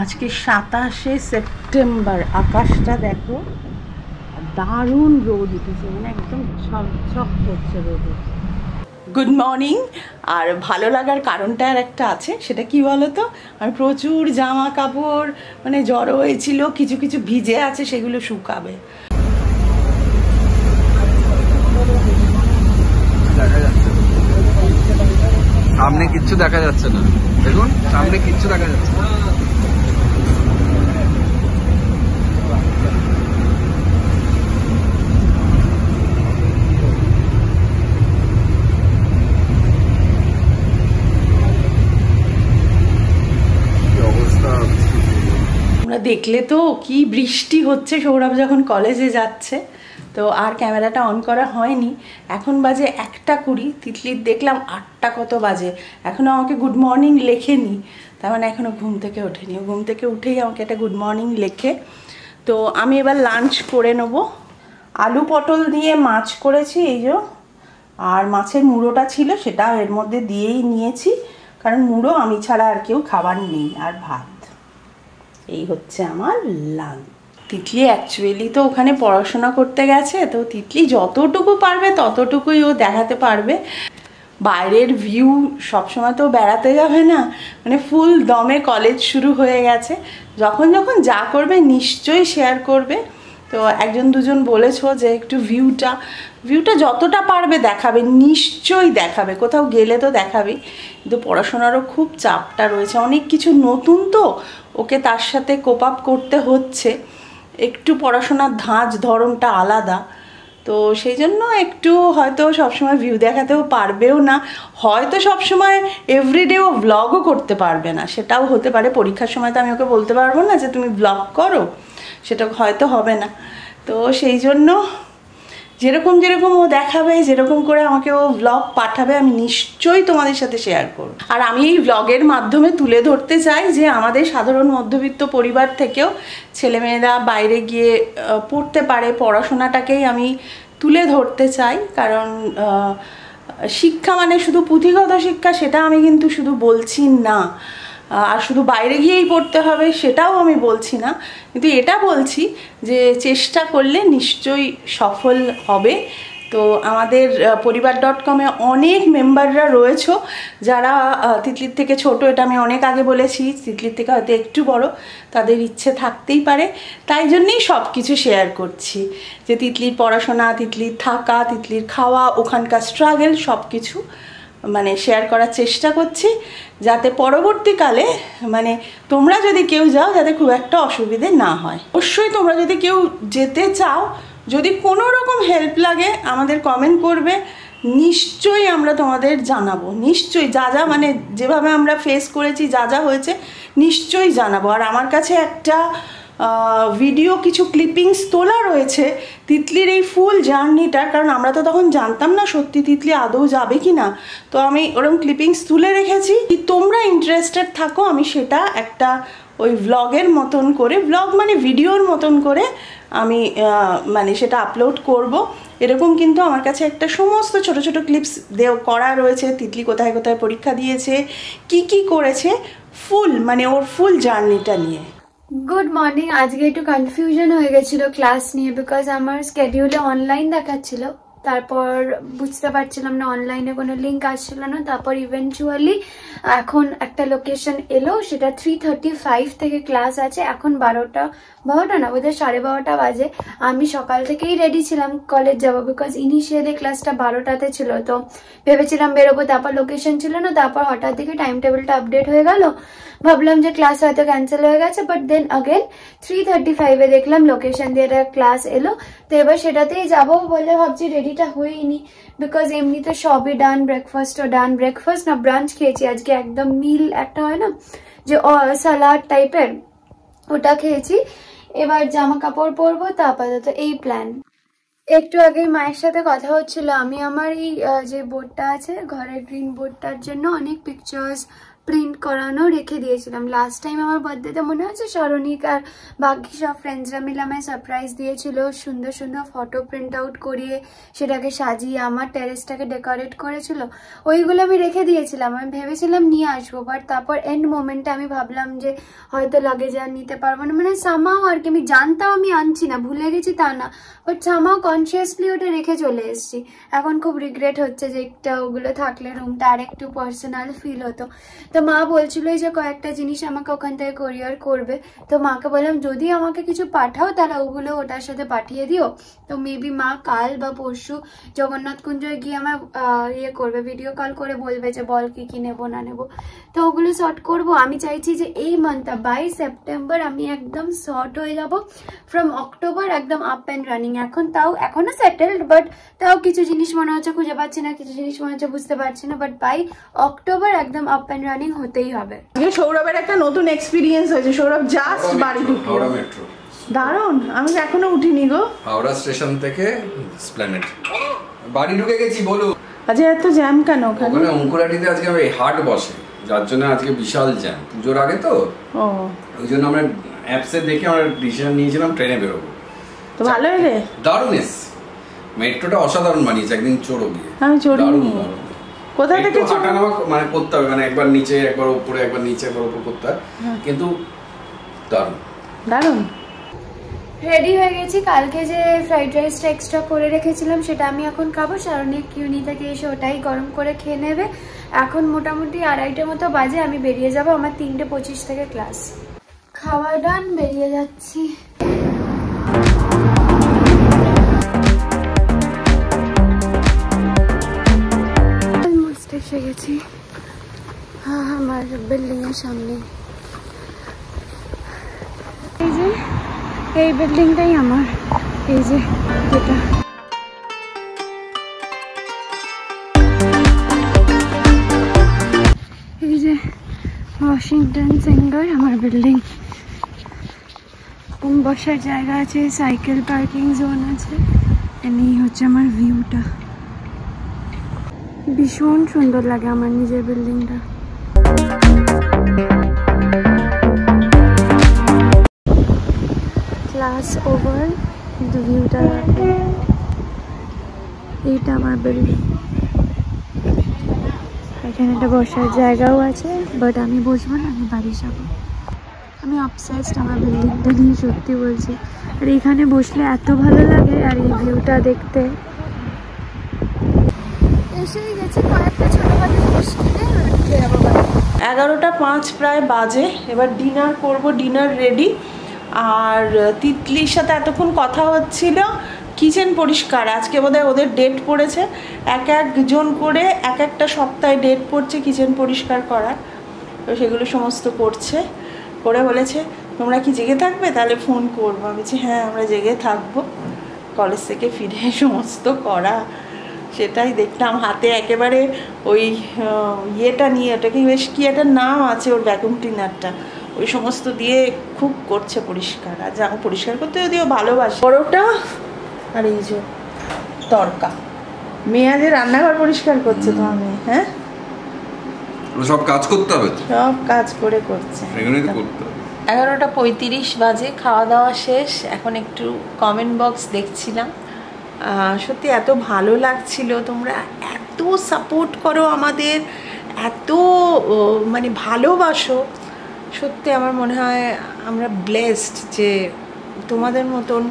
আজকে 27শে সেপ্টেম্বর, আকাশটা দেখো, দারুণ রোদ উঠেছে, মানে একদম ঝকঝক করছে রোদ। Good morning. আর ভালো লাগার কারণটা আর একটা আছে, সেটা কি বলো তো, আর প্রচুর জামা কাপড় মানে জড়ো হয়েছিল, কিছু কিছু ভিজে আছে, সেগুলো শুকাবে। সামনে কিচ্ছু দেখা যাচ্ছে না, দেখুন সামনে কিচ্ছু দেখা যাচ্ছে না। আমরা দেখলে তো কি বৃষ্টি হচ্ছে, সৌরভ যখন কলেজে যাচ্ছে, তো আর ক্যামেরাটা অন করা হয়নি। এখন বাজে 1:20, তিতলির দেখলাম 8টা কত বাজে, এখনও আমাকে গুড মর্নিং লেখেনি, তার মানে এখনও ঘুম থেকে ওঠেনি। ঘুম থেকে উঠেই আমাকে একটা গুড মর্নিং লেখে। তো আমি এবার লাঞ্চ করে নেব। আলু পটল দিয়ে মাছ করেছি, এই যে, আর মাছের মুড়োটা ছিল সেটা এর মধ্যে দিয়েই নিয়েছি, কারণ মুড়ো আমি ছাড়া আর কেউ খাবার নেই, আর ভাত। এই হচ্ছে আমার লাঞ্চ। তিতলি অ্যাকচুয়ালি তো ওখানে পড়াশোনা করতে গেছে, তো তিতলি যতটুকু পারবে ততটুকুই ও দেখাতে পারবে। বাইরের ভিউ সবসময় তো বেড়াতে যাবে না, মানে ফুল দমে কলেজ শুরু হয়ে গেছে, যখন যখন যা করবে নিশ্চয়ই শেয়ার করবে। তো একজন দুজন বলেছো যে একটু ভিউটা যতটা পারবে দেখাবে, নিশ্চয়ই দেখাবে, কোথাও গেলে তো দেখাবেই। কিন্তু পড়াশোনারও খুব চাপটা রয়েছে, অনেক কিছু নতুন, তো ওকে তার সাথে কোপ আপ করতে হচ্ছে, একটু পড়াশোনার ধাঁচ ধরনটা আলাদা, তো সেই জন্য একটু হয়তো সবসময় ভিউ দেখাতেও পারবেও না, হয়তো সবসময় এভরিডে ও ব্লগও করতে পারবে না, সেটাও হতে পারে। পরীক্ষার সময় তো আমি ওকে বলতে পারবো না যে তুমি ব্লগ করো, সেটা হয়তো হবে না। তো সেই জন্য যেরকম যেরকম ও দেখাবে, যেরকম করে আমাকে ও ব্লগ পাঠাবে, আমি নিশ্চয়ই তোমাদের সাথে শেয়ার করব। আর আমি এই ব্লগের মাধ্যমে তুলে ধরতে চাই যে আমাদের সাধারণ মধ্যবিত্ত পরিবার থেকেও ছেলেমেয়েরা বাইরে গিয়ে পড়তে পারে, পড়াশোনাটাকেই আমি তুলে ধরতে চাই। কারণ শিক্ষা মানে শুধু পুঁথিগত শিক্ষা, সেটা আমি কিন্তু শুধু বলছি না, আর শুধু বাইরে গিয়েই পড়তে হবে সেটাও আমি বলছি না, কিন্তু এটা বলছি যে চেষ্টা করলে নিশ্চয়ই সফল হবে। তো আমাদের পরিবার.com-এ অনেক মেম্বাররা রয়েছে যারা তিতলির থেকে ছোট, এটা আমি অনেক আগে বলেছি, তিতলির থেকে হয়তো একটু বড়, তাদের ইচ্ছে থাকতেই পারে, তাই জন্যেই সব কিছু শেয়ার করছি, যে তিতলির পড়াশোনা, তিতলির থাকা, তিতলির খাওয়া, ওখানকার স্ট্রাগল, সব কিছু মানে শেয়ার করার চেষ্টা করছি, যাতে পরবর্তীকালে মানে তোমরা যদি কেউ যাও যাতে খুব একটা অসুবিধে না হয়। অবশ্যই তোমরা যদি কেউ যেতে চাও, যদি কোনো রকম হেল্প লাগে আমাদের কমেন্ট করবে, নিশ্চয়ই আমরা তোমাদের জানাবো, নিশ্চয়ই যা যা মানে যেভাবে আমরা ফেস করেছি, যা যা হয়েছে নিশ্চয়ই জানাবো। আর আমার কাছে একটা ভিডিও কিছু ক্লিপিংস তোলা রয়েছে তিতলির এই ফুল জার্নিটার, কারণ আমরা তো তখন জানতাম না সত্যি তিতলি আদৌ যাবে কি না, তো আমি ওরকম ক্লিপিংস তুলে রেখেছি। তোমরা ইন্টারেস্টেড থাকো, আমি সেটা একটা ওই ভ্লগের মতন করে, ভ্লগ মানে ভিডিওর মতন করে আমি মানে সেটা আপলোড করব। এরকম কিন্তু আমার কাছে একটা সমস্ত ছোট ছোট ক্লিপস করা রয়েছে, তিতলি কোথায় কোথায় পরীক্ষা দিয়েছে, কি কি করেছে, ফুল মানে ওর ফুল জার্নিটা নিয়ে। Good morning. আজকে একটু কনফিউশন হয়ে গেছিল ক্লাস নিয়ে, বিকজ আমার স্কেডিউলে অনলাইন দেখাচ্ছিল, তারপর বুঝতে পারছিলাম না, অনলাইনে কোনো লিঙ্ক আসছিল না, তারপর ইভেনচুয়ালি এখন একটা লোকেশন এলো, সেটা 3:35 থেকে ক্লাস আছে, এখন 12টা না বোধহয় 12:30 বাজে। আমি সকাল থেকেই রেডি ছিলাম কলেজ যাবো, বিকজ ইনিশিয়ালি ক্লাসটা 12টাতে ছিল, তো ভেবেছিলাম বেরোবো, তারপর লোকেশন ছিল না, তারপর হঠাৎ দিকে টাইম টেবিলটা আপডেট হয়ে গেল, ভাবলাম যে ক্লাস হয়তো ক্যান্সেল হয়ে গেছে, বাট দেন আগেন 3:35-এ দেখলাম লোকেশন দিয়ে একটা ক্লাস এলো, তো এবার সেটাতেই যাবো বলে ভাবছি, রেডিটা হইনি, বিকজ এমনিতে সবই ডান, ব্রেকফাস্টও ডান, ব্রেকফাস্ট না ব্রাঞ্চ খেয়েছি আজকে, একদম মিল একটা হয় না যে সালাড টাইপের, ওটা খেয়েছি। এবার জামা কাপড় পরবো, তা আপাতত এই প্ল্যান। একটু আগে মায়ের সাথে কথা হচ্ছিল, আমি আমার এই যে বোর্ডটা আছে ঘরের, গ্রিন বোর্ডটার জন্য অনেক পিকচার্স প্রিন্ট করানো রেখে দিয়েছিলাম। লাস্ট টাইম আমার বার্থডেতে মনে আছে সরণিক আর বাকি সব ফ্রেন্ডসরা মিলে আমায় সারপ্রাইজ দিয়েছিল, সুন্দর সুন্দর ফটো প্রিন্ট আউট করিয়ে সেটাকে সাজিয়ে আমার টেরেসটাকে ডেকোরেট করেছিল, ওইগুলো আমি রেখে দিয়েছিলাম। আমি ভেবেছিলাম নিয়ে আসবো, বাট তারপর এন্ড মোমেন্টে আমি ভাবলাম যে হয়তো লাগেজ আর নিতে পারবো না, মানে সামাও আর কি, আমি জানতাম আমি আনছি না, ভুলে গেছি তা না, বাট সামাও কনসিয়াসলি ওটা রেখে চলে এসেছি। এখন খুব রিগ্রেট হচ্ছে যে একটা ওগুলো থাকলে রুমটা আর একটু পার্সোনাল ফিল হতো। তো মা বলছিল যে কয়েকটা জিনিস আমাকে ওখান থেকে কোরিয়ার করবে, তো মাকে বললাম যদি আমাকে কিছু পাঠাও তাহলে ওগুলো ওটার সাথে পাঠিয়ে দিও। তো মেবি মা কাল বা পরশু জগন্নাথ কুঞ্জয় গিয়ে আমার ইয়ে করবে, ভিডিও কল করে বলবে যে বল কি কি নেবো না নেবো, তো ওগুলো শর্ট করব। আমি চাইছি যে এই মান্থটা বাই সেপ্টেম্বর আমি একদম শর্ট হয়ে যাব, ফ্রম অক্টোবর একদম আপ অ্যান্ড রানিং। এখন তাও এখনো সেটেলড, বাট তাও কিছু জিনিস মনে হচ্ছে খুঁজে পাচ্ছি না, কিছু জিনিস মনে হচ্ছে বুঝতে পারছি না, বাট বাই অক্টোবর একদম আপ অ্যান্ড রানিং হতেই হবে। সৌরভের একটা নতুন এক্সপিরিয়েন্স হয়েছে, সৌরভ জাস্ট বাড়ি ঢুকলো। হাওড়া মেট্রো দারুণ, আমি এখনো উঠিনি গো। হাওড়া স্টেশন থেকে এসপ্ল্যানেড বাড়ি ঢুকে গেছি। বলো আচ্ছা এত জ্যাম কেন ওখানে? ওখানে অঙ্কুরাটিতে আজকে হাট বসে, যার জন্য আজকে বিশাল জ্যাম, পুজোর আগে তো, ওই জন্য আমরা অ্যাপসে দেখে আমরা ডিসিশন নিয়েছিলাম ট্রেনে বেরোবো। তো ভালো এলে? দারুণ এসছে, মেট্রোটা অসাধারণ বানিয়েছে, একদিন চড়ো গিয়ে। আমি চড়িনি। কোথা থেকে হাঁটা নামা মানে করতে হবে, মানে একবার নিচে একবার উপরে, একবার নিচে একবার উপর করতে হয়, কিন্তু দারুণ দারুণ। রেডি হয়ে গেছি, কালকে যে ফ্রাইড রাইসটা এক্সট্রা করে রেখেছিলাম সেটা আমি এখন খাবো, সারণিক কিউনি থেকে এসে ওটাই গরম করে খেয়ে নেবে। এখন মোটামুটি 2:30 মতো বাজে, আমি বেরিয়ে যাব, আমার 3:25 থেকে ক্লাস। খাওয়া ডান, বেরিয়ে যাচ্ছি। এসে গেছি আমার বিল্ডিং এর সামনে। এই যে এই বিল্ডিংটাই আমার, এই যে যেটা এই যে ওয়াশিংটন সিঙ্গার আমার বিল্ডিং। বসার জায়গা আছে, সাইকেল পার্কিং জোন আছে, এই হচ্ছে আমার ভিউটা। ভীষণ সুন্দর লাগে আমার নিজের বিল্ডিংটা। ক্লাস ওভার, কিন্তু ভিউটা এইটা আমার বিল্ডিং। এখানে একটা বসার জায়গাও আছে, বাট আমি বসবো না, আমি বাড়ি যাবো। আমি অবসেসড আমার বিল্ডিংটা নিয়ে, সত্যি বলছি। আর এখানে বসলে এত ভালো লাগে, আর এই ভিউটা দেখতে। এসেই গেছি, কয়েকটা ছোটখাটো জিনিস কিনে উঠে যাবো বাড়ি। 11:05 প্রায় বাজে, এবার ডিনার করব, ডিনার রেডি। আর তিতলির সাথে এতক্ষণ কথা হচ্ছিল কিচেন পরিষ্কার, আজকে বোধহয় ওদের ডেট পড়েছে, এক একজন করে এক একটা সপ্তাহে ডেট পড়ছে কিচেন পরিষ্কার করার, তো সেগুলো সমস্ত করছে। করে বলেছে তোমরা কি জেগে থাকবে, তাহলে ফোন করবো। আমি বলছি হ্যাঁ আমরা জেগে থাকবো, কলেজ থেকে ফিরে সমস্ত করা। সেটাই দেখলাম হাতে একেবারে ওই ইয়েটা নিয়ে, ওটাকে বেশ কি একটা নাম আছে ওর, ভ্যাকুম ক্লিনারটা, ওই সমস্ত দিয়ে খুব করছে পরিষ্কার। আর যা পরিষ্কার করতে যদিও ভালোবাসে। বড়টা আর এই যে তরকা, মেয়াদের রান্নাঘর পরিষ্কার করছে তো আমি। হ্যাঁ সব কাজ করতে হবে, সব কাজ করে করছে। 11:35 বাজে, খাওয়া দাওয়া শেষ। এখন একটু কমেন্ট বক্স দেখছিলাম, সত্যি এত ভালো লাগছিল, তোমরা এত সাপোর্ট করো আমাদের, এত মানে ভালোবাসো। সত্যি আমার মনে হয় আমরা ব্লেসড যে তোমাদের মতন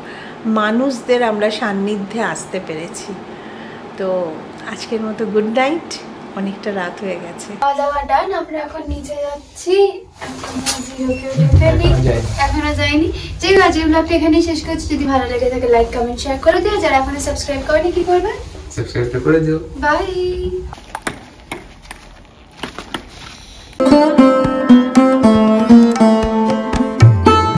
মানুষদের আমরা সান্নিধ্যে আসতে পেরেছি। তো আজকের মতো গুড নাইট, অনেকটা রাত হয়ে গেছে। খাওয়া দাওয়া ডান, আমরা এখন নিচে যাচ্ছি। এখনো যাইনি। ঠিক আছে, ব্লগটা এখানেই শেষ করছি। যদি ভালো লেগে থাকে লাইক কমেন্ট শেয়ার করে দিও, যারা এখনো সাবস্ক্রাইব করেনি কি করবে, সাবস্ক্রাইব করে দিও। বাই।